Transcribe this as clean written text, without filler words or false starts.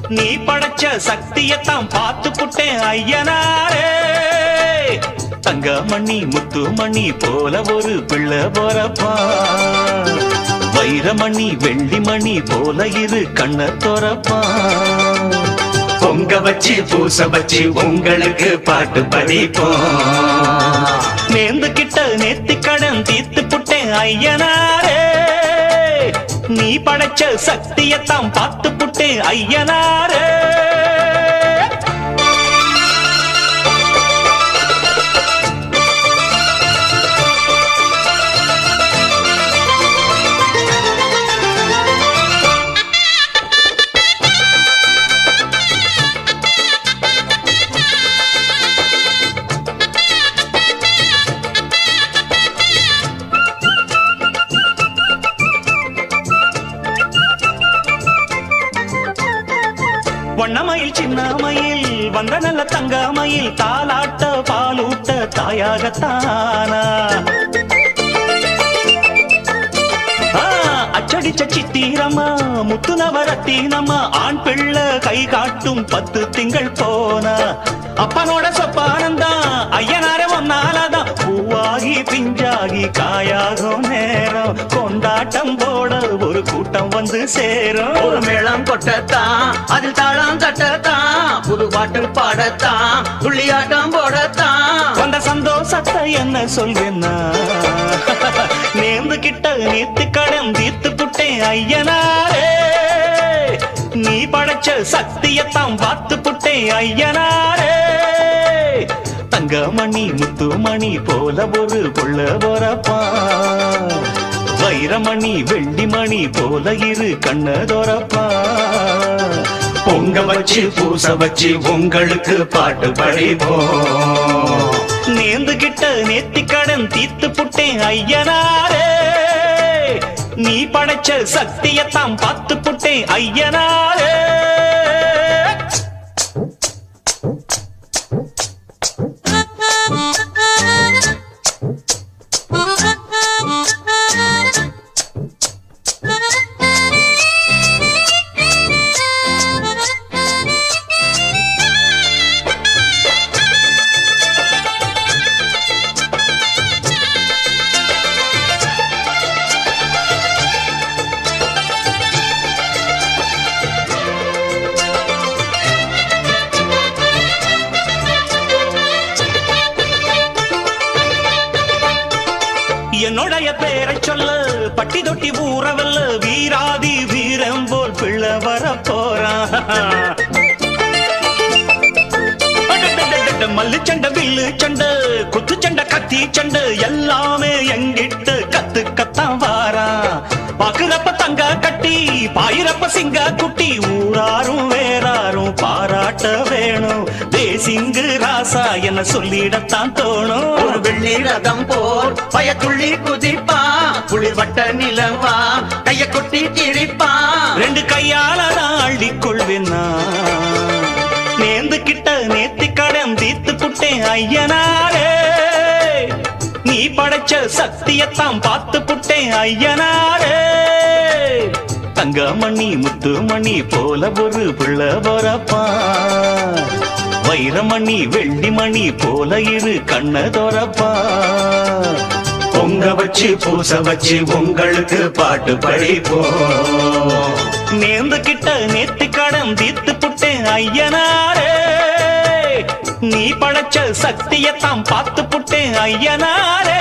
நீ படைச்ச சக்தியத்தான் பார்த்து புட்டேன் ஐயனாரே. தங்கமணி முத்துமணி போல ஒரு பிள்ளை போறப்பா, வைரமணி வெள்ளிமணி போல இரு கண்ண தோறப்பா. பொங்க வச்சு பூச வச்சு உங்களுக்கு பாட்டு படிப்போம். நேர்ந்து கிட்ட நேத்தி கடன் தீர்த்து புட்டேன் ஐயனாரே. நீ படைச்ச சக்தியத்தான் பார்த்து புட்டேன் ஐயனாரே. வண்ணமயில் சின்னமயில் வந்த நல்ல தங்கமயில் தாலாட்ட பாலூட்ட தாயாகத்தானா. அச்சடிச்ச சித்திரம்மா முத்து நவரத்தினம்மா ஆண் பிள்ளை கை காட்டும் 10 திங்கள் போனா. அப்பனோட சொப்பானந்தா ஐயனார ஒன்னாலதான் பூவாகி பிஞ்சாகி காயாகும் நேரம். கொண்டாட்டம் போட ஒரு கூட்டம் வந்து சேரும். ஒரு மேளம் கொட்டத்தான் அதில் தாளம் தட்டத்தான் புது பாட்டு பாடத்தான் துள்ளியாட்டம் போடத்தான். அந்த சந்தோஷத்தை என்ன சொல்வேன்னா, நேர்ந்து கிட்ட நீத்து கடன் தீர்த்து புட்டேன் ஐயனாரே. நீ படைச்ச சக்தியத்தான் பார்த்து புட்டேன் ஐயனாரே. தங்கமணி முத்துமணி போல ஒரு புள்ள போறப்பா, வைரமணி வெள்ளிமணி போல இரு கண்ணதோரப்பா. பொங்க வச்சு பூச வச்சு உங்களுக்கு பாட்டு படிப்போம். நேர்ந்து கிட்ட நேத்தி கடன் தீர்த்து புட்டேன் ஐயனாரே. நீ படைச்ச சக்தியத்தான் பார்த்து புட்டேன் ஐயனாரே. என்னுடைய பேரை சொல்ல பட்டி தொட்டி ஊறவல்ல வீராதி வீரம் போல் பிள்ளை வர போறான். மல்லு சண்டை வில்லு சண்டை குத்து சண்டை கத்தி சண்டை எல்லாமே எங்கிட்ட கத்துக்கத்தான் வாரான். பாக்குறப்ப தங்க கட்டி பாயிரப்ப சிங்க குட்டி ஊராரும் வேறாரும் பாராட்ட வேணும். தேசிங்கு ராசா என்ன சொல்லிடத்தான் தோணும். ஒரு வெள்ளி ரதம் போல் பயத்துள்ளி குதிப்பா குளிர் வட்ட நிலவா கைய கொட்டி கிழிப்பா. 2 கையால நான் அள்ளிக்கொள்வேன்னா, நேர்ந்து கிட்ட நேத்தி கடன் தீர்த்து புட்டேன் ஐயனாரே. நீ படைச்ச சக்தியத்தான் பார்த்து புட்டேன் ஐயனாரே. தங்கமணி முத்துமணி போல ஒரு பிள்ளை போறப்பா, வைரமணி வெள்ளிமணி போல இரு கண்ணதோரப்பா. பொங்க வச்சு பூச வச்சு உங்களுக்கு பாட்டு படிப்போம். நேர்ந்து கிட்ட நேத்தி கடன் தீர்த்து புட்டேன் ஐயனாரே. நீ படைச்ச சக்தியத்தான் பார்த்து புட்டேன் ஐயனாரே.